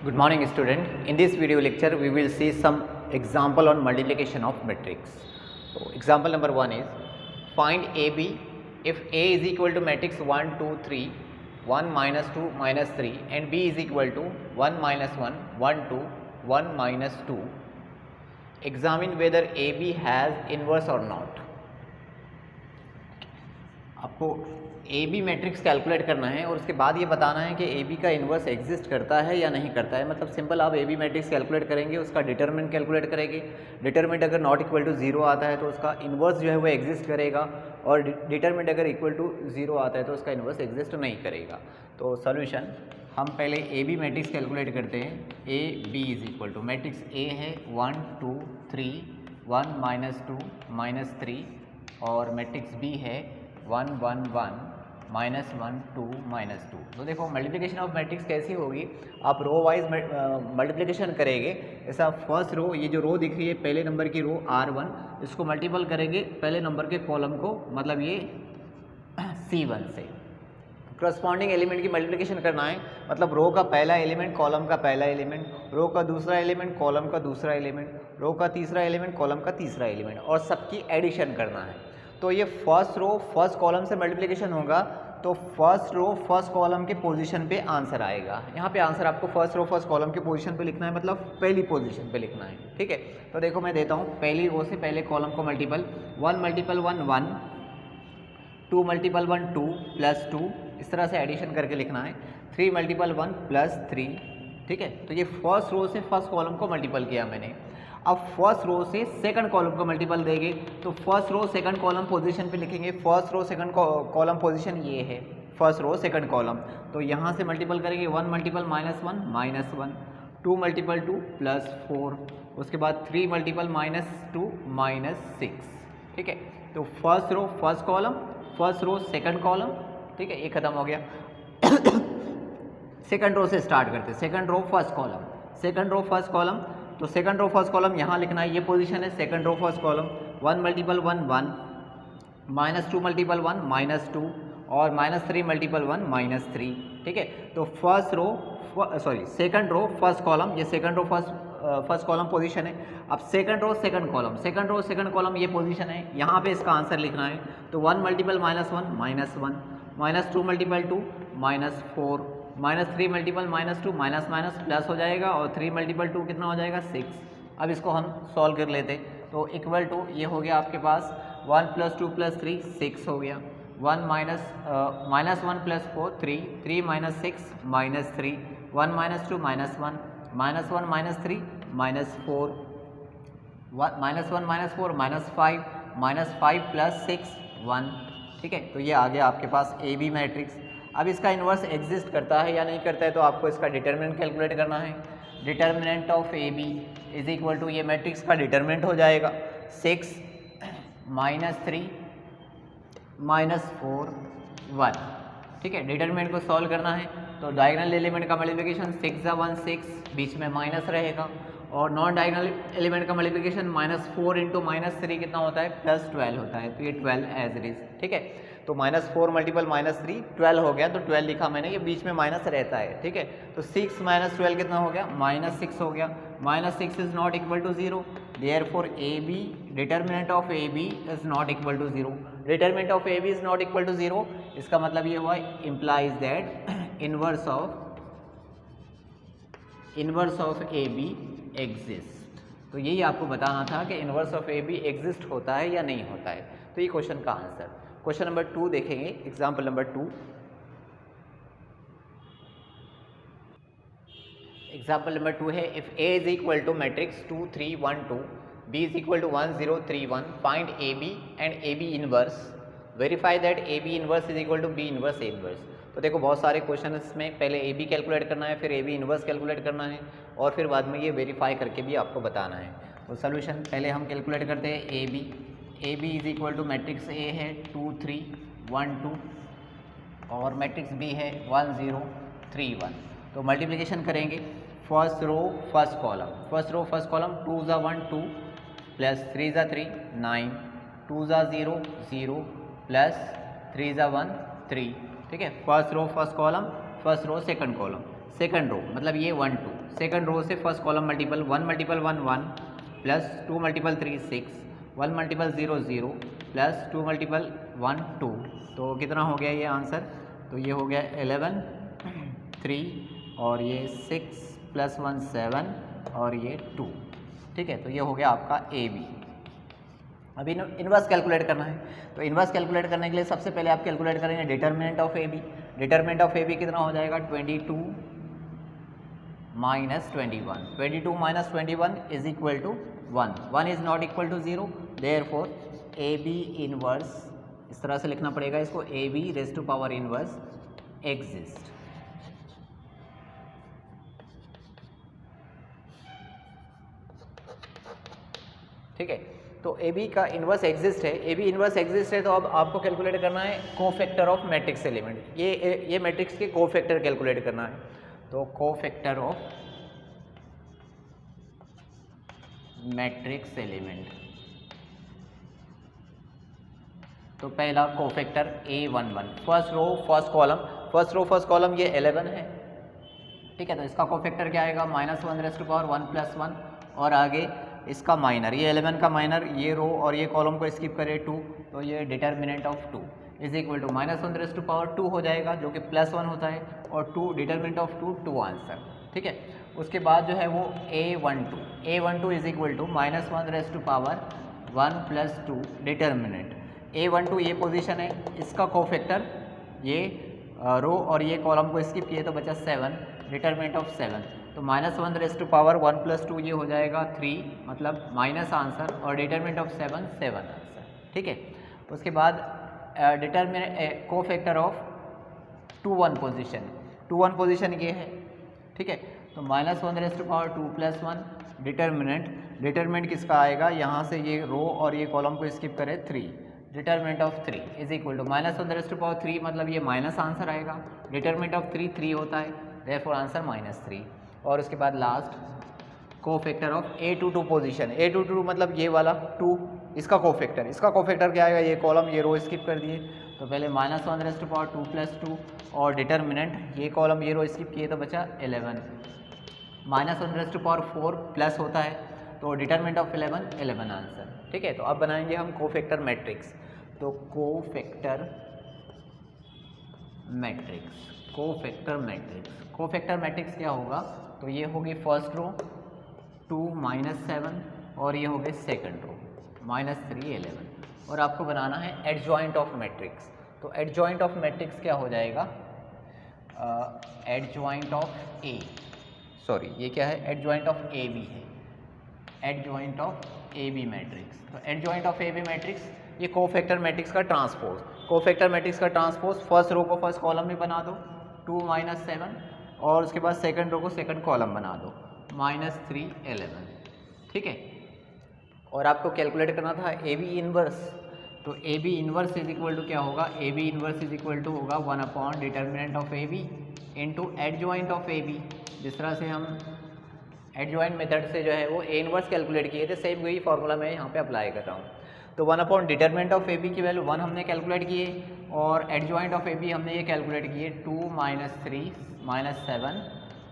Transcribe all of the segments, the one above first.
Good morning student. In this video lecture we will see some example on multiplication of matrix. So example number 1 is find AB if A is equal to matrix 1 2 3 1 minus 2 minus 3 and B is equal to 1 minus 1 1 2 1 minus 2. Examine whether AB has inverse or not. आपको ए B matrix calculate करना है और उसके बाद ये बताना है कि ए बी का इन्वर्स एग्जिस्ट करता है या नहीं करता है। मतलब सिंपल आप ए बी मैट्रिक्स कैलकुलेट करेंगे, उसका डिटरमिनेंट कैलकुलेट करेंगे। डिटरमिनेंट अगर नॉट इक्वल टू 0 आता है तो उसका इन्वर्स जो है वो एग्जिस्ट करेगा, और डिटरमिनेंट अगर इक्वल टू 0 आता है तो उसका इन्वर्स एग्जिस्ट नहीं करेगा। तो सोल्यूशन हम पहले ए बी मैट्रिक्स कैलकुलेट करते हैं। A B is equal to matrix A है 1 2 3 1 माइनस 2 माइनस 3 और मैट्रिक्स बी है 1 1 1 माइनस 1 2 माइनस 2। तो देखो मल्टीप्लिकेशन ऑफ मैट्रिक्स कैसी होगी, आप रो वाइज मल्टीप्लिकेशन करेंगे। ऐसा फर्स्ट रो, ये जो रो दिख रही है पहले नंबर की रो R1, इसको मल्टीपल करेंगे पहले नंबर के कॉलम को, मतलब ये C1 से करस्पॉन्डिंग एलिमेंट की मल्टीप्लिकेशन करना है। मतलब रो का पहला एलिमेंट कॉलम का पहला एलिमेंट, रो का दूसरा एलिमेंट कॉलम का दूसरा एलिमेंट, रो का तीसरा एलिमेंट कॉलम का तीसरा एलिमेंट, और सबकी एडिशन करना है। तो ये फर्स्ट रो फर्स्ट कॉलम से मल्टीप्लिकेशन होगा तो फर्स्ट रो फर्स्ट कॉलम के पोजीशन पे आंसर आएगा। यहाँ पे आंसर आपको फर्स्ट रो फर्स्ट कॉलम के पोजीशन पे लिखना है, मतलब पहली पोजीशन पे लिखना है। ठीक है, तो देखो मैं देता हूँ पहली रो से पहले कॉलम को मल्टीपल 1 मल्टीपल 1 1 2 मल्टीपल 1 2 प्लस 2, इस तरह से एडिशन करके लिखना है। 3 मल्टीपल 1 प्लस 3। ठीक है, तो ये फर्स्ट रो से फर्स्ट कॉलम को मल्टीपल किया मैंने। अब फर्स्ट रो से सेकंड कॉलम को मल्टीपल देंगे तो first row second column position पे लिखेंगे। First row second column position ये है, फर्स्ट रो सेकंड कॉलम। तो यहाँ से मल्टीपल करेंगे 1 multiple minus 1 minus 1, 2 multiple 2 plus 4, उसके बाद 3 मल्टीपल माइनस 2 माइनस 6। ठीक है, तो first row first column, first row second column. ठीक है, ये खत्म हो गया। सेकंड रो से स्टार्ट करते हैं। Second row first column, second row first column, तो सेकंड रो फर्स्ट कॉलम यहाँ लिखना है, ये पोजीशन है second row first column. 1 multiple 1 1 minus 2 multiple 1 minus 2 और माइनस 3 मल्टीपल 1 माइनस 3। ठीक है, तो first row second row first column, ये second row first column position है। अब second row second column, second row second column ये position है, यहाँ पे इसका आंसर लिखना है। तो 1 multiple minus 1 minus 1 minus 2 multiple 2 minus 4 minus 3 multiple minus 2 minus minus plus हो जाएगा, और 3 मल्टीपल 2 कितना हो जाएगा 6। अब इसको हम सॉल्व कर लेते, तो इक्वल टू ये हो गया आपके पास 1 प्लस 2 प्लस 3 6 हो गया। 1 minus 1 plus 4 3 3 minus 6 minus 3 1 minus 2 minus 1 minus 1 minus 3 minus 4 minus 1 minus 4 minus 5 minus 5 plus 6 1। ठीक है, तो ये आ गया आपके पास ए बी मैट्रिक्स। अब इसका इन्वर्स एग्जिस्ट करता है या नहीं करता है तो आपको इसका डिटरमिनेंट कैलकुलेट करना है। Determinant of A B is equal to, ये मैट्रिक्स का डिटरमिनेंट हो जाएगा 6 माइनस 3 माइनस 4 1। ठीक है, डिटरमिनेंट को सॉल्व करना है तो डायगोनल एलिमेंट का मल्टीप्लिकेशन 6 × 1 6, बीच में माइनस रहेगा, और नॉन डायगोनल एलिमेंट का मल्टीप्लिकेशन माइनस 4 इंटू माइनस 3 कितना होता है प्लस 12 होता है, तो ये 12 एज इट इज। ठीक है, तो माइनस 4 मल्टीपल माइनस 3 12 हो गया, तो 12 लिखा मैंने, ये बीच में माइनस रहता है। ठीक है, तो 6 माइनस 12 कितना हो गया माइनस 6 हो गया। Minus 6 is not equal to 0, therefore A B determinant of A B is not equal to 0। Determinant of A B is not equal to 0, इसका मतलब ये हुआ implies that inverse of A B exist. तो यही आपको बताना था कि inverse of A B exist होता है या नहीं होता है। तो ये क्वेश्चन का आंसर। क्वेश्चन नंबर 2 देखेंगे, एग्जाम्पल नंबर 2। एग्जाम्पल नंबर 2 है if A is equal to matrix 2 3 1 2 B is equal to 1 0 3 1 find A B and A B inverse, verify that A B inverse is equal to B inverse A inverse. तो देखो बहुत सारे question में पहले A B calculate करना है, फिर ए B inverse calculate करना है, और फिर बाद में ये वेरीफाई करके भी आपको बताना है। तो सोल्यूशन पहले हम कैलकुलेट करते हैं A B. A B is equal to matrix A है 2 3 1 2 और मैट्रिक्स बी है 1 0 3 1। तो मल्टीप्लिकेशन करेंगे first row first column, first row first column 2 ज़ा 1 2 प्लस 3 ज़ा 3 9 2 ज़ा 0 0 प्लस 3 ज़ा 1 3। ठीक है, first row first column, first row second column, second row मतलब ये 1 2, सेकंड रो से first column multiple 1 multiple 1 1 plus 2 multiple 3 6 1 multiple 0 0 plus 2 multiple 1 2। तो कितना हो गया ये आंसर? तो ये हो गया 11 3 और ये 6 प्लस 1 7 और ये 2। ठीक है, तो ये हो गया आपका ए बी। अभी इन्वर्स कैलकुलेट करना है, तो इन्वर्स कैलकुलेट करने के लिए सबसे पहले आप कैलकुलेट करेंगे determinant of A B. Determinant of A B कितना हो जाएगा? 22 minus 21। 22 minus 21 is equal to 1। 1 is not equal to 0, therefore A B inverse, इस तरह से लिखना पड़ेगा इसको, A B raise to power inverse exist. ठीक है, तो ए बी का इन्वर्स एग्जिस्ट है। ए बी इन्वर्स एग्जिस्ट है, तो अब आपको कैलकुलेट करना है कोफैक्टर ऑफ मैट्रिक्स एलिमेंट। ये मैट्रिक्स के कोफैक्टर कैलकुलेट करना है। तो कोफैक्टर ऑफ मैट्रिक्स एलिमेंट, तो पहला cofactor A11 first row first column ये 11 है। ठीक है, तो इसका कोफैक्टर क्या आएगा? -1 प्लस 1 और आगे इसका माइनर, ये 11 का माइनर, ये रो और ये कॉलम को स्किप करें 2, तो ये determinant of 2 is equal to -1 हो जाएगा जो कि +1 होता है, और 2 डिटर्मिनेंट ऑफ 2 आंसर। ठीक है, उसके बाद जो है वो A12 is equal to -1 plus 2 determinant. A12 ये पोजीशन है, इसका कोफैक्टर ये रो और ये कॉलम को स्किप किए तो बचा 7, डिटर्मिनेंट ऑफ 7। तो -1 प्लस 2 ये हो जाएगा 3, मतलब माइनस आंसर, और डिटर्मिनेंट ऑफ 7 आंसर। ठीक है, उसके बाद डिटर्मिनेंट कोफैक्टर ऑफ 2 1 पोजीशन ये है। ठीक है, तो -1 प्लस 1 डिटर्मिनेंट किसका आएगा? यहाँ से ये रो और ये कॉलम को स्किप करें 3, determinant of 3 is equal to -1 मतलब ये माइनस आंसर आएगा। डिटर्मिनेंट ऑफ 3 होता है, देयरफॉर आंसर -3। और उसके बाद last cofactor of A22 position. A22 मतलब ये वाला 2, इसका कोफैक्टर क्या आएगा? ये कॉलम ये रो स्किप कर दिए, तो पहले -1 प्लस 2 और डिटर्मिनेंट, ये कॉलम ये रो स्किप किए तो बचा 11। -1 प्लस होता है, तो डिटर्मिनेंट ऑफ 11 आंसर। ठीक है, तो अब बनाएंगे हम कोफैक्टर मैट्रिक्स। तो कोफैक्टर मैट्रिक्स क्या होगा? तो ये होगी फर्स्ट रो 2 -7 और ये हो गए सेकंड रो -3 11। और आपको बनाना है एडजॉइंट ऑफ मैट्रिक्स। तो एडजॉइंट ऑफ मैट्रिक्स क्या हो जाएगा? एडजॉइंट ऑफ ये क्या है? एडजॉइंट ऑफ ए बी है, adjoint of A B matrix. तो adjoint of A B matrix ये कोफैक्टर मैट्रिक्स का ट्रांसपोज, फर्स्ट रो को फर्स्ट कॉलम में बना दो 2 -7, और उसके बाद सेकंड रो को सेकंड कॉलम बना दो -3 11। ठीक है, और आपको कैलकुलेट करना था ए बी इनवर्स। तो A B inverse is equal to क्या होगा? A B inverse is equal to होगा 1 determinant of A B into adjoint of A B. जिस तरह से हम एडजॉइंट मेथड से जो है वो ए इनवर्स कैलकुलेट किए थे, सेम वही फार्मूला मैं यहाँ पे अप्लाई कर रहा हूँ। तो 1 डिटर्मिनेंट ऑफ ए बी की वैल्यू 1 हमने कैलकुलेट किए, और एडजॉइंट ऑफ ए बी हमने ये कैलकुलेट किए 2 -3 -7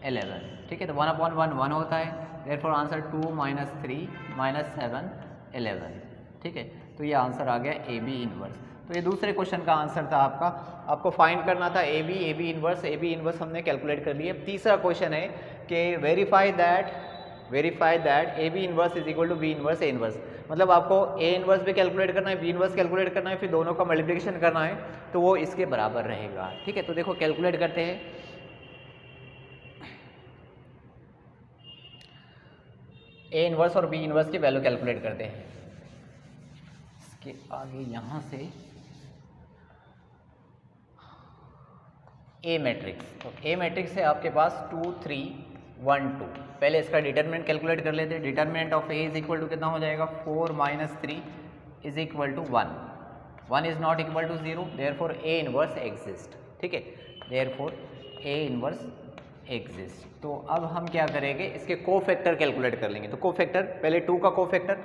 11। ठीक है, तो 1 होता है, देयरफॉर आंसर 2 -3 -7 11। ठीक है, तो ये आंसर आ गया ए बी इनवर्स। तो ये दूसरे क्वेश्चन का आंसर था आपका। आपको फाइंड करना था ए बी इनवर्स हमने कैलकुलेट कर लिए। अब तीसरा क्वेश्चन है कि verify that A B inverse is equal to B inverse A inverse. मतलब आपको ए इनवर्स भी कैलकुलेट करना है, बी इनवर्स कैलकुलेट करना है, फिर दोनों का मल्टीप्लिकेशन करना है, तो वो इसके बराबर रहेगा। ठीक है, तो देखो कैलकुलेट करते हैं। ए इनवर्स और बी इनवर्स की वैल्यू कैलकुलेट करते हैं। इसके आगे यहाँ से ए मैट्रिक्स, तो ए मैट्रिक्स है आपके पास 2 3 1 2। पहले इसका डिटर्मिनेंट कैलकुलेट कर लेते हैं। Determinant of A is equal to कितना हो जाएगा? 4 -3 is equal to 1। 1 is not equal to 0, therefore A inverse exist. ठीक है, देयरफॉर ए इनवर्स एग्जिस्ट। तो अब हम क्या करेंगे? इसके कोफैक्टर कैलकुलेट कर लेंगे। तो कोफैक्टर पहले 2 का cofactor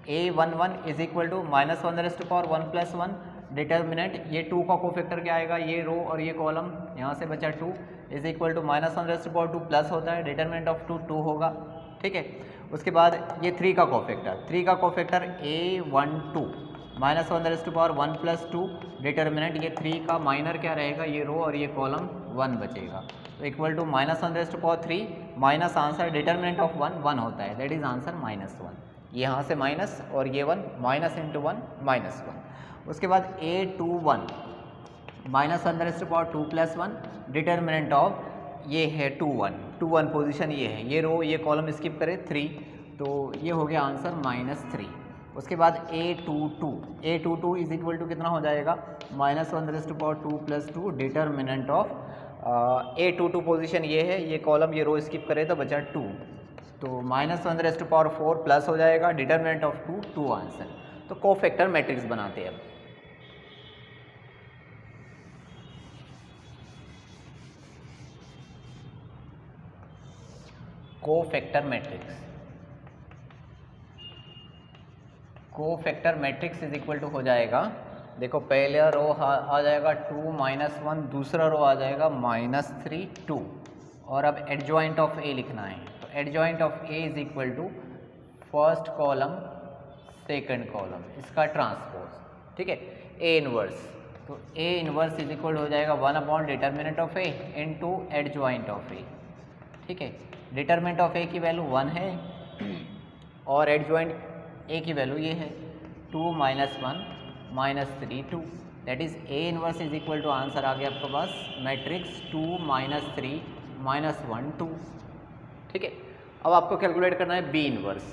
A11 is equal to -1 plus 1 determinant, ये 2 का कोफैक्टर क्या आएगा, ये रो और ये कॉलम, यहाँ से बचा 2 इज इक्वल टू -1/2 प्लस होता है, डिटर्मिनेंट ऑफ 2 होगा, ठीक है। उसके बाद ये 3 का कोफैक्टर A12 -1/1 प्लस 2, डिटर्मिनेंट ये 3 का माइनर क्या रहेगा, ये रो और ये कॉलम 1 बचेगा, तो equal to -1/3 minus answer determinant of 1 होता है, दैट इज आंसर -1। यहाँ से माइनस और ये 1 माइनस इंटू 1 -1। उसके बाद A21 -1/2 प्लस 1, डिटर्मिनेंट ऑफ ये है 2 1 पोजीशन ये है, ये रो ये कॉलम स्किप करें 3, तो ये हो गया आंसर -3। उसके बाद A22 इज इक्वल टू कितना हो जाएगा, -1/2 plus 2, determinant of A22 position ये है, ये कॉलम ये रो स्किप करे तो बचा 2, तो -1/4 प्लस हो जाएगा, डिटर्मिनेंट ऑफ 2 आंसर। तो कोफैक्टर मैट्रिक्स बनाते हैं अब। Cofactor matrix is equal to हो जाएगा, देखो पहला रो आ जाएगा 2 -1, दूसरा रो आ जाएगा -3 2, और अब एडजॉइंट ऑफ ए लिखना है, तो adjoint of A is equal to first column second column, इसका ट्रांसपोज, ठीक है, ए इनवर्स, तो ए इनवर्स इज इक्वल हो जाएगा 1 determinant of A into adjoint of A, ठीक है। डिटर्मिनेंट ऑफ ए की वैल्यू 1 है और एडजॉइंट ए की वैल्यू ये है 2 -1 -3 2, that is A inverse is equal to answer आ गया आपके पास मैट्रिक्स 2 -3 -1 2, ठीक है। अब आपको कैलकुलेट करना है बी इनवर्स,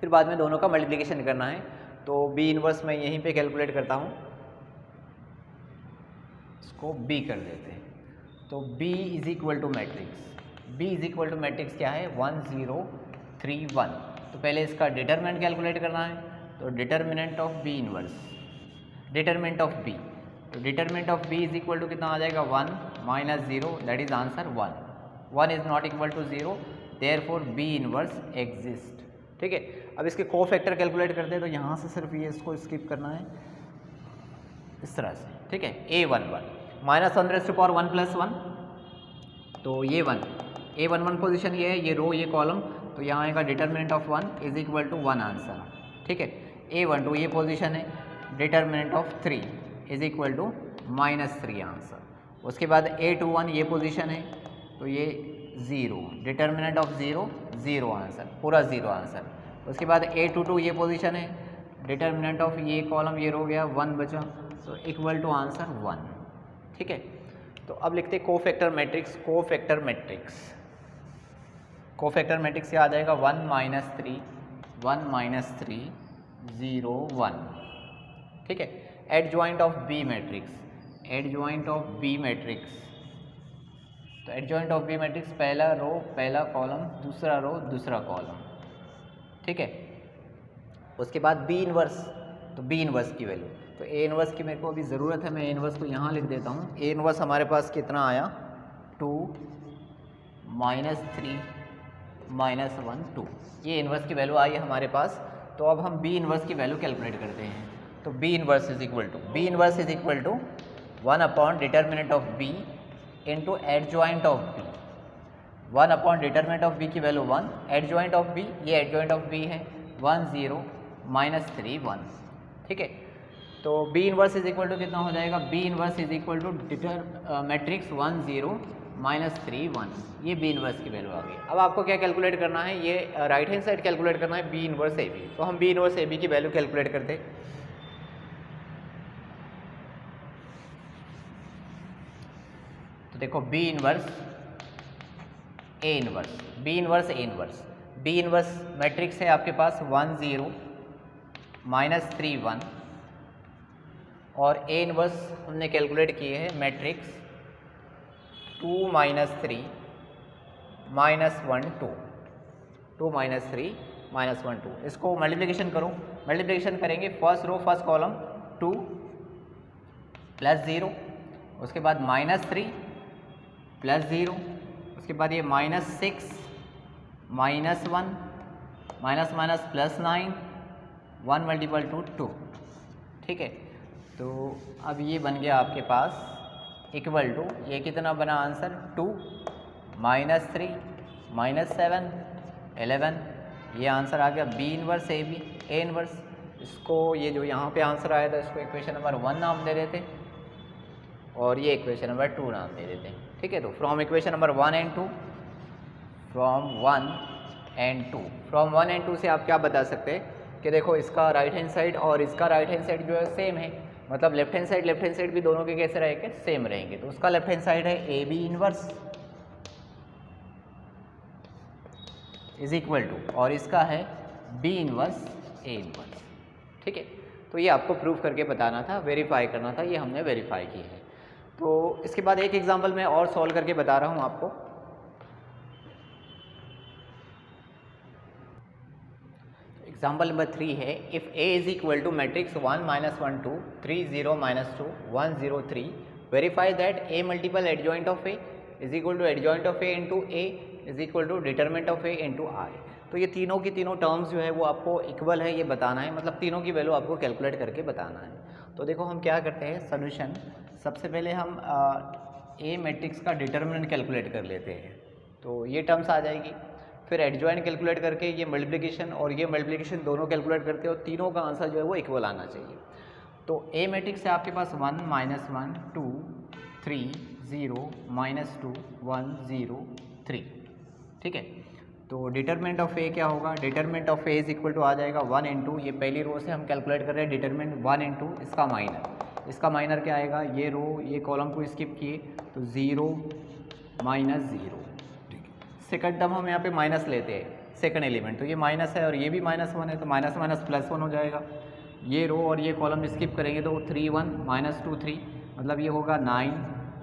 फिर बाद में दोनों का मल्टीप्लिकेशन करना है, तो बी इनवर्स मैं यहीं पे कैलकुलेट करता हूँ, इसको बी कर देते हैं, तो B is equal to matrix क्या है 1 0 3 1, तो पहले इसका डिटर्मिनेंट कैलकुलेट करना है, तो determinant of B inverse, determinant of B, तो determinant of B is equal to कितना आ जाएगा 1 -0, that is answer 1 is not equal to 0, therefore B inverse exist, ठीक है। अब इसके कोफैक्टर कैलकुलेट करते हैं, तो यहाँ से सिर्फ ये इसको स्किप करना है इस तरह से, ठीक है। A11 -1/1 प्लस 1, तो ये 1 A11 पोजीशन ये है, ये रो ये कॉलम, तो यहाँ आएगा determinant of 1 is equal to 1 answer, ठीक है। A12 ये पोजीशन है, determinant of 3 is equal to -3 answer. उसके बाद A21 ये पोजीशन है, तो ये 0, डिटर्मिनेंट ऑफ 0 आंसर, पूरा 0 आंसर। उसके बाद A22 ये पोजीशन है, डिटर्मिनेंट ऑफ ये कॉलम ये रो गया 1 बचा, तो इक्वल टू आंसर 1, ठीक है। तो अब लिखते हैं कोफैक्टर मैट्रिक्स क्या आ जाएगा 1 -3 0 1, ठीक है। एडजॉइंट ऑफ बी मैट्रिक्स, तो एडजॉइंट ऑफ बी मैट्रिक्स पहला रो पहला कॉलम, दूसरा रो दूसरा कॉलम, ठीक है। उसके बाद बी इनवर्स, तो बी इनवर्स की वैल्यू, तो ए इनवर्स की मेरे को अभी ज़रूरत है, मैं ए इनवर्स को यहाँ लिख देता हूँ। ए इनवर्स हमारे पास कितना आया 2 -3 -1 2, ये इनवर्स की वैल्यू आई है हमारे पास। तो अब हम बी इनवर्स की वैल्यू कैलकुलेट करते हैं, तो B inverse is equal to 1 upon determinant of B into adjoint of B, 1 upon determinant of B की वैल्यू 1, एडजॉइंट ऑफ बी, ये एडजॉइंट ऑफ बी है 1 0 -3 1, ठीक है। तो B inverse is equal to कितना हो जाएगा, B inverse is equal to matrix 1 0 -3 1, ये बी इनवर्स की वैल्यू आ गई। अब आपको क्या कैलकुलेट करना है, ये राइट हैंड साइड कैलकुलेट करना है बी इनवर्स ए बी, तो हम बी इनवर्स ए बी की वैल्यू कैलकुलेट करते। तो देखो B inverse A inverse, B inverse matrix है आपके पास 1 0 -3 1, और ए इनवर्स हमने कैलकुलेट किए हैं मैट्रिक्स 2 -3 -1 2, 2 -3 -1 2। इसको मल्टीप्लिकेशन करो, मल्टीप्लिकेशन करेंगे first row first column 2 plus 0, उसके बाद -3 प्लस 0, उसके बाद ये -6 -1 माइनस प्लस 9 1 मल्टीपल टू 2, ठीक है। तो अब ये बन गया आपके पास इक्वल टू, ये कितना बना आंसर 2 -3 -7 11, ये आंसर आ गया B inverse A B A inverse. इसको ये जो यहाँ पे आंसर आया था इसको इक्वेशन नंबर 1 नाम दे देते और ये इक्वेशन नंबर 2 नाम दे देते हैं। ठीक है, तो from equation number 1 and 2, from 1 and 2, from 1 and 2 से आप क्या बता सकते हैं कि देखो इसका राइट हैंड साइड और इसका राइट हैंड साइड जो है सेम है, मतलब लेफ्ट हैंड साइड भी दोनों के कैसे रहेंगे, सेम रहेंगे। तो उसका लेफ्ट हैंड साइड है A B inverse is equal to, और इसका है बी इनवर्स ए इनवर्स। ठीक है, तो ये आपको प्रूफ करके बताना था, वेरीफाई करना था, ये हमने वेरीफाई की है। तो इसके बाद एक एग्जांपल मैं और सॉल्व करके बता रहा हूँ आपको। एग्जाम्पल नंबर 3 है, if A is equal to matrix 1 -1 2 3 0 -2 1 0 3, verify that A multiple adjoint of A is equal to adjoint of A into A is equal to determinant of A into I. तो ये तीनों की तीनों terms जो है वो आपको इक्वल है ये बताना है, मतलब तीनों की वैल्यू आपको कैलकुलेट करके बताना है। तो देखो हम क्या करते हैं सोल्यूशन, सबसे पहले हम ए मैट्रिक्स का डिटरमिनेंट कैलकुलेट कर लेते हैं, तो ये टर्म्स आ जाएगी। फिर एडजॉइंट कैलकुलेट करके ये मल्टीप्लिकेशन और ये मल्टीप्लिकेशन दोनों कैलकुलेट करते हैं और तीनों का आंसर जो है वो इक्वल आना चाहिए। तो ए मैट्रिक्स से आपके पास 1 -1 2 3 0 -2 1 0 3। ठीक है, तो डिटरमिनेंट ऑफ ए क्या होगा, determinant of A is equal to आ जाएगा 1 इंटू, ये पहली रो से हम कैलकुलेट कर रहे हैं डिटरमिनेंट 1 इंटू इसका माइनर, इसका माइनर क्या आएगा, ये रो ये कॉलम को स्किप किए तो 0 -0। सेकंड टर्म हम यहाँ पे माइनस लेते हैं सेकंड एलिमेंट, तो ये माइनस है और ये भी -1 है, तो माइनस माइनस +1 हो जाएगा। ये रो और ये कॉलम स्किप करेंगे तो 3 1 -2 3, मतलब ये होगा 9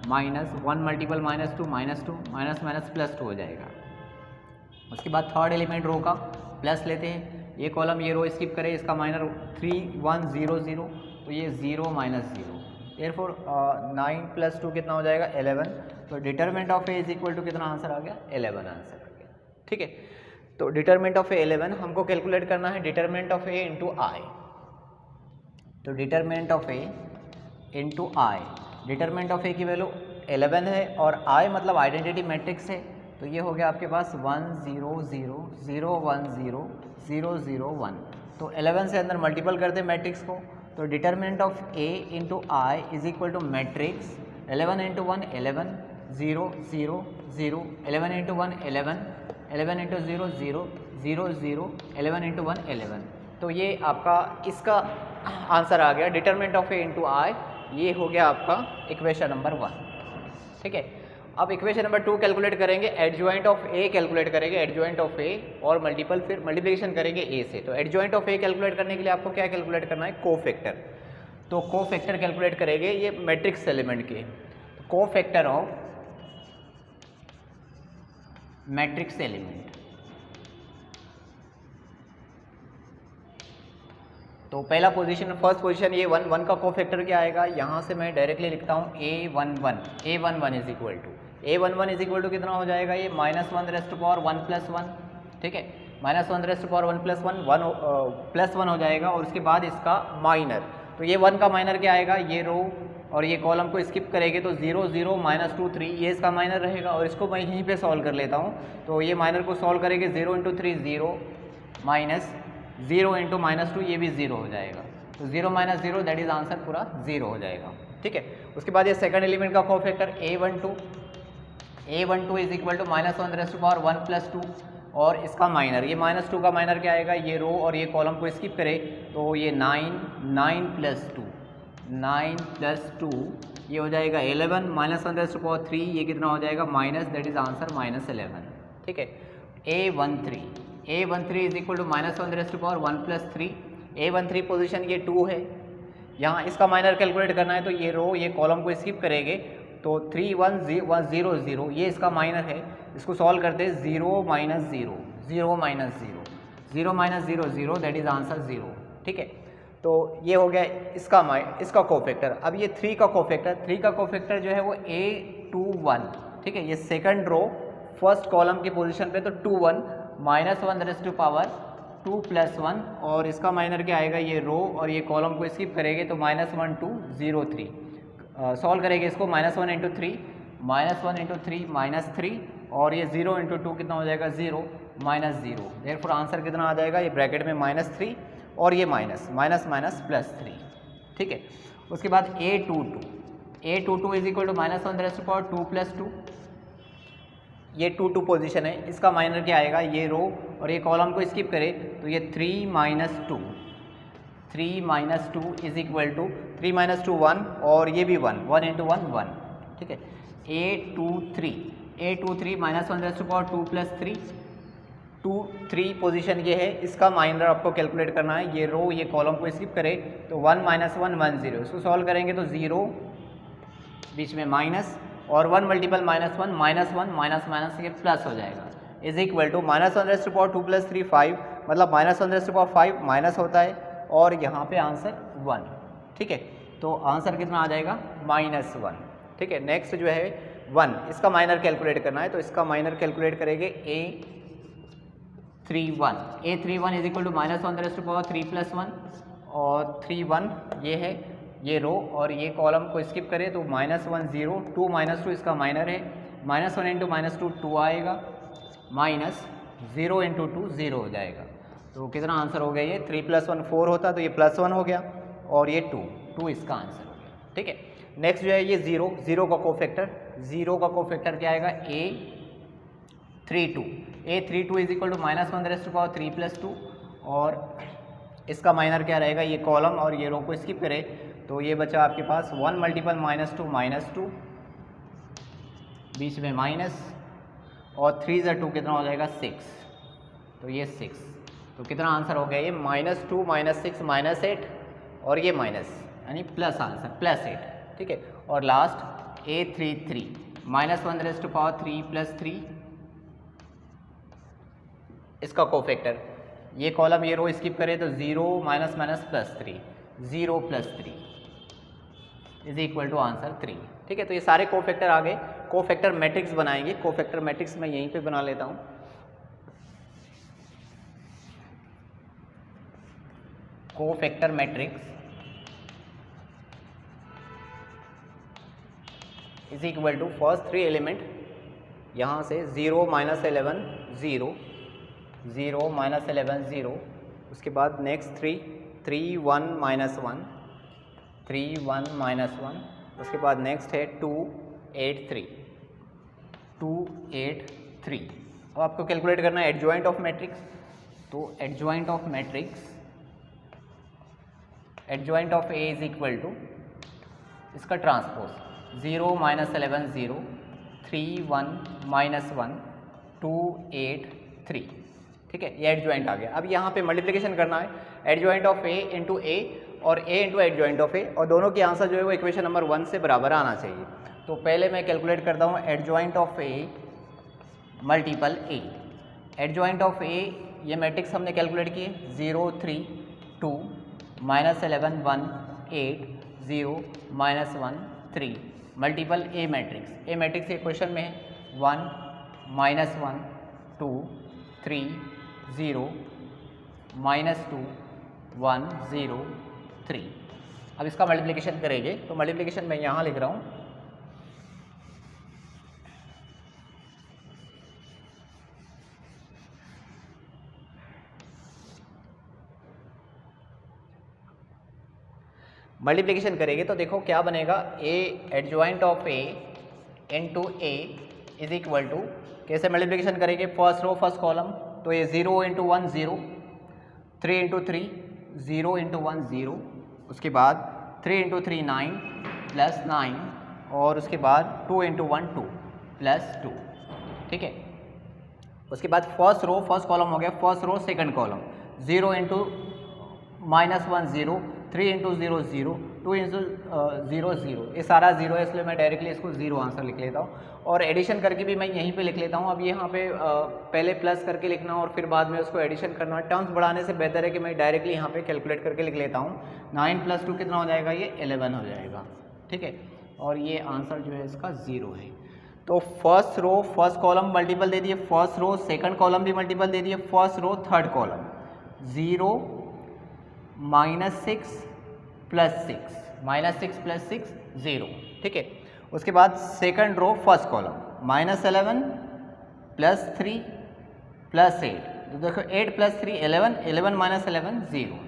-1 मल्टीपल -2 -2 माइनस माइनस +2 हो जाएगा। उसके बाद थर्ड एलिमेंट रो का प्लस लेते हैं, ये कॉलम ये रो स्किप करे, इसका माइनर 3 1 0 0, तो ये 0 -0, देयरफॉर 9 + 2 कितना हो जाएगा 11। तो determinant of A is equal to कितना आंसर आ गया 11 आंसर आ गया। ठीक है, तो डिटरमिनेंट ऑफ ए 11 हमको कैलकुलेट करना है determinant of A into I. तो determinant of A into I, determinant of A की वैल्यू 11 है और आई मतलब आइडेंटिटी मैट्रिक्स है, तो ये हो गया आपके पास 1 0 0 0 1 0 0 0 1। तो 11 से अंदर मल्टीपल करते हैं मैट्रिक्स को, तो determinant of A into I is equal to matrix 11 into 1 11 0 0 0 11 into 1 11 11 into 0 0 0 0 11 into 1 11। तो ये आपका इसका आंसर आ गया determinant of A into I, ये हो गया आपका इक्वेशन नंबर 1। ठीक है, अब इक्वेशन नंबर 2 कैलकुलेट करेंगे, एडजॉइंट ऑफ ए कैलकुलेट करेंगे, एडजॉइंट ऑफ ए और मल्टीपल फिर मल्टीप्लिकेशन करेंगे ए से। तो एडजॉइंट ऑफ ए कैलकुलेट करने के लिए आपको क्या कैलकुलेट करना है, कोफैक्टर। तो कोफैक्टर कैलकुलेट करेंगे ये मैट्रिक्स एलिमेंट के, कोफैक्टर ऑफ मैट्रिक्स एलिमेंट। तो पहला पोजीशन फर्स्ट पोजीशन ये 1 1 का कोफैक्टर क्या आएगा, यहाँ से मैं डायरेक्टली लिखता हूँ a11 is equal to a11 is equal to कितना हो जाएगा, ये -1 + 1 ठीक है, -1 + 1 + 1 हो जाएगा। और उसके बाद इसका माइनर, तो ये 1 का माइनर क्या आएगा, ये रो और ये कॉलम को स्किप करेंगे तो 0 0 -2 3, ये इसका माइनर रहेगा। और इसको मैं यहीं पे सॉल्व कर लेता हूँ, तो ये माइनर को सॉल्व करेंगे 0 × 3 0 -0 × -2, ये भी 0 हो जाएगा। तो 0 - 0 दैट इज आंसर पूरा 0 हो जाएगा। ठीक है, उसके बाद ये सेकंड एलिमेंट का cofactor a12 is equal to -1 + 2 और इसका माइनर, ये -2 का माइनर क्या आएगा, ये रो और ये कॉलम को स्किप करे तो ये 9 + 2 ये हो जाएगा 11 -1 / 3, ये कितना हो जाएगा माइनस, दैट इज आंसर -11। ठीक है, a13 is equal to -1 + 3, a13 position ये 2 है, यहाँ इसका माइनर कैलकुलेट करना है, तो ये रो ये कॉलम को स्किप करेंगे तो 3 1 0 0, ये इसका माइनर है, इसको सॉल्व करते हैं 0 - 0 0 - 0 0 दैट इज आंसर 0। ठीक है, तो ये हो गया इसका कोफैक्टर। अब ये 3 का कोफैक्टर जो है वो a21, ठीक है, ये सेकंड रो फर्स्ट कॉलम की पोजीशन पे, तो 2 1 -1 ⁻² 2 + 1 और इसका माइनर क्या आएगा, ये रो और ये कॉलम को स्किप करेंगे तो -1 2 0 3 सॉल्व करेंगे इसको। -1 × 3 -1 × 3 -3 और ये 0 × 2 कितना हो जाएगा 0 -0। देयरफॉर आंसर कितना आ जाएगा, ये ब्रैकेट में -3 और ये माइनस +3। ठीक है, उसके बाद A22 = -1 2 + 2, ये 2 2 पोजीशन है, इसका माइनर क्या आएगा, ये रो और ये कॉलम को स्किप करे तो ये 3 - 2 = 3 - 2 1 और ये भी 1 1 × 1 1। ठीक है, A23 -1 2 + 3 2 3 पोजीशन ये है, इसका माइनर आपको कैलकुलेट करना है। ये रो ये कॉलम को स्किप करे तो 1 - 1 1 0, इसको सॉल्व करेंगे तो 0 बीच में माइनस और 1 × -1 ये प्लस हो जाएगा इज इक्वल टू -1 2 + 3 5, मतलब -1 5 माइनस होता है और यहाँ पे आंसर 1। ठीक है, तो आंसर कितना आ जाएगा -1। ठीक है, नेक्स्ट जो है 1, इसका माइनर कैलकुलेट करना है तो इसका माइनर कैलकुलेट करेंगे A31 = -1 3 + 1 और 3 1 ये है, ये रो और ये कॉलम को स्किप करें तो -1 0 2 -2 इसका माइनर है, -1 × -2 2 आएगा, -0 × 2 0 हो जाएगा। तो कितना आंसर हो गया, ये 3 + 1 4 होता तो ये +1 हो गया और ये 2 इसका आंसर हो गया। ठीक है, नेक्स्ट जो है ये 0 का कोफैक्टर क्या आएगा, A32 = -1 3 + 2 और इसका माइनर क्या रहेगा, ये कॉलम और ये रो को स्किप करे तो ये बचा आपके पास 1 × -2 बीच में माइनस और 3 × 2 कितना हो जाएगा 6, तो ये 6। तो कितना आंसर हो गया, ये -2 -6 -8 और ये माइनस यानी प्लस आंसर +8। ठीक है, और लास्ट A33 -1 3 + 3, इसका कोफैक्टर ये कॉलम ये रो स्किप करे तो 0 -3 0 + 3 इज इक्वल टू आंसर 3। ठीक है, तो ये सारे कोफैक्टर आ गए। कोफैक्टर मैट्रिक्स बनाएंगे, कोफैक्टर मैट्रिक्स मैं यहीं पे बना लेता हूँ। Cofactor matrix is equal to first 3 element यहाँ से 0 -11 0 0 -11 0, उसके बाद नेक्स्ट 3 1 -1 3 1 -1, उसके बाद नेक्स्ट है 2 8 3 2 8 3। अब आपको कैलकुलेट करना है एडजॉइंट ऑफ मैट्रिक्स, तो adjoint of A is equal to इसका ट्रांसपोज 0 -11 0 3 1 -1 2 8 3। ठीक है, ये एडजॉइंट आ गया। अब यहाँ पे मल्टीप्लिकेशन करना है एडजॉइंट ऑफ A × A और A × एडजॉइंट ऑफ A, और दोनों की आंसर जो है वो इक्वेशन नंबर 1 से बराबर आना चाहिए। तो पहले मैं कैलकुलेट करता हूँ adjoint of A multiple A। Adjoint of A ये मैट्रिक्स हमने कैलकुलेट किए 0 3 2 -11 1 8 0 -1 3 मल्टीपल A मैट्रिक्स ये क्वेश्चन में है 1 -1 2 3 0 -2 1 0 3। अब इसका मल्टीप्लिकेशन करेंगे तो मल्टीप्लिकेशन मैं यहाँ लिख रहा हूँ मल्टीप्लिकेशन करेंगे तो देखो क्या बनेगा, A adjoint of A × A is equal to, कैसे मल्टीप्लिकेशन करेंगे, फर्स्ट रो फर्स्ट कॉलम, तो ये 0 × 1 0 3 × 3 0 × 1 0, उसके बाद 3 × 3 9 +9 और उसके बाद 2 × 1 2 +2। ठीक है, उसके बाद फर्स्ट रो फर्स्ट कॉलम हो गया, फर्स्ट रो सेकंड कॉलम 0 × -1 0 3 × 0 0 2 × 0 0, ये सारा 0 है इसलिए मैं डायरेक्टली इसको 0 आंसर लिख लेता हूँ। और एडिशन करके भी मैं यहीं पे लिख लेता हूँ। अब यहाँ पे पहले प्लस करके लिखना और फिर बाद में उसको एडिशन करना, टर्म्स बढ़ाने से बेहतर है कि मैं डायरेक्टली यहाँ पे कैलकुलेट करके लिख लेता हूँ। 9 + 2 कितना हो जाएगा, ये 11 हो जाएगा। ठीक है, और ये आंसर जो है इसका 0 है। तो first row first column multiple दे दिए, फर्स्ट रो सेकंड कॉलम भी मल्टीपल दे दिए, फर्स्ट रो थर्ड कॉलम 0 -6 + 6 -6 + 6 0, ठीक है। उसके बाद सेकंड रो फर्स्ट कॉलम -11 + 3 + 8, तो देखो 8 + 3 11, 11 - 11 0।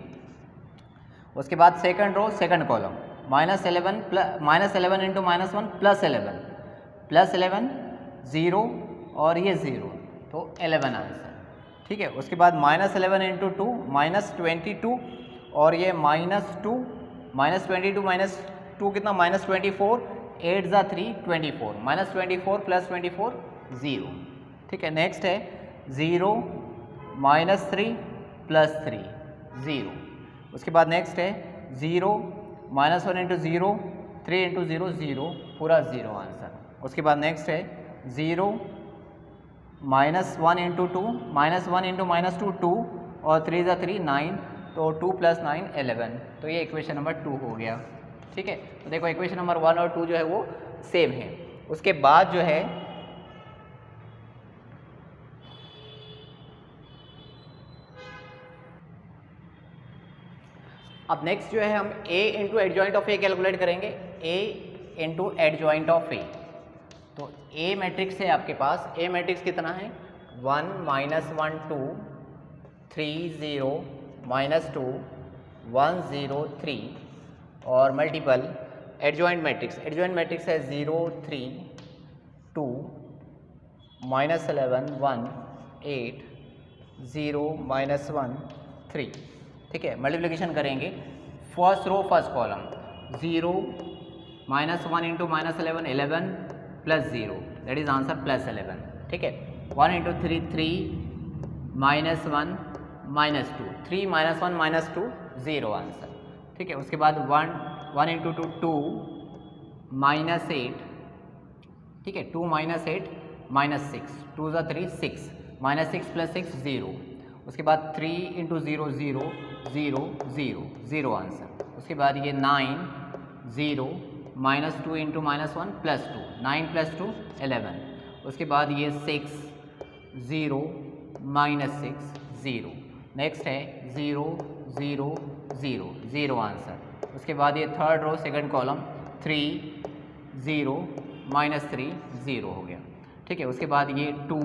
उसके बाद सेकंड रो सेकंड कॉलम -11 × -1 + 11 0 और ये 0, तो 11 आंसर, ठीक है। उसके बाद -11 × 2 -22 और ये -2 -22 कितना -24, 8 × 3 24, -24 + 24 0, ठीक है। नेक्स्ट है 0 -3 + 3 0। उसके बाद नेक्स्ट है 0 -1 × 0 3 × 0 0, पूरा 0 आंसर। उसके बाद नेक्स्ट है 0 -1 × 2 -1 × -2 2 और 3 × 3 9, तो 2 + 9 11, तो ये इक्वेशन नंबर 2 हो गया, ठीक है। तो देखो इक्वेशन नंबर 1 और 2 जो है वो सेम है। उसके बाद जो है अब नेक्स्ट जो है हम a × adjoint of a calculate करेंगे, a × एडजॉइंट ऑफ a। तो a मैट्रिक्स है आपके पास, a मैट्रिक्स कितना है 1 -1 2 3 0 -2 1 0 3 और मल्टीपल एडजॉइंट मैट्रिक्स है 0 3 2 -11 1 8 0 -1 3, ठीक है। मल्टीप्लिकेशन करेंगे first row first column 0 -1 × -11 11 + 0, that is answer +11, ठीक है। 1 × 3 3 -1 -2 3 -1 -2 0 आंसर, ठीक है। उसके बाद 1 × 2 2 -8, ठीक है। 2 -8 -6 2 × 3 6 -6 + 6 0। उसके बाद 3 × 0 0 0 0 0 आंसर। उसके बाद ये 9 0 -2 × -1 + 2 9 + 2 11। उसके बाद ये 6 0 -6 0। नेक्स्ट है 0 0 0 0 आंसर। उसके बाद ये थर्ड रो सेकंड कॉलम 3 0 -3 0 हो गया, ठीक है। उसके बाद ये 2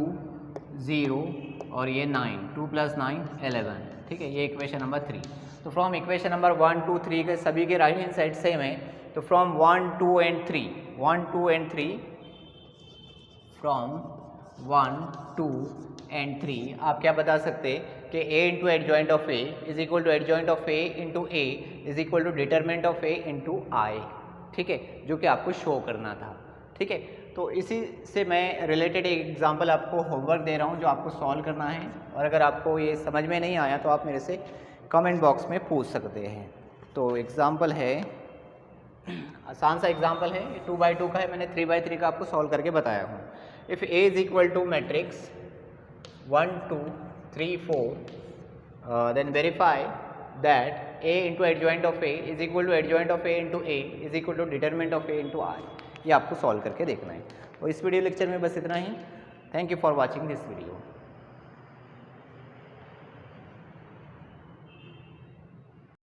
0 और ये 9 2 + 9 11, ठीक है। ये इक्वेशन नंबर 3। तो फ्रॉम इक्वेशन नंबर 1 2 3 के सभी के राइट हैंड साइड सेम है, तो from 1 2 and 3 1 2 and 3 from 1 2 and 3 आप क्या बता सकते कि a × adjoint of a is equal to adjoint of a × a is equal to determinant of a × I, ठीक है, जो कि आपको शो करना था, ठीक है। तो इसी से मैं रिलेटेड एक एग्जांपल आपको होमवर्क दे रहा हूँ जो आपको सॉल्व करना है, और अगर आपको ये समझ में नहीं आया तो आप मेरे से कमेंट बॉक्स में पूछ सकते हैं। तो एग्जांपल है, आसान सा एग्जांपल है, 2/2 का है, मैंने 3/3 का आपको सॉल्व करके बताया हूँ। If a is equal to matrix 1 2 3 4 then verify that a × adjoint of a is equal to adjoint of a × a is equal to determinant of a × I। ये आपको सॉल्व करके देखना है। और इस वीडियो लेक्चर में बस इतना ही। Thank you for watching this video.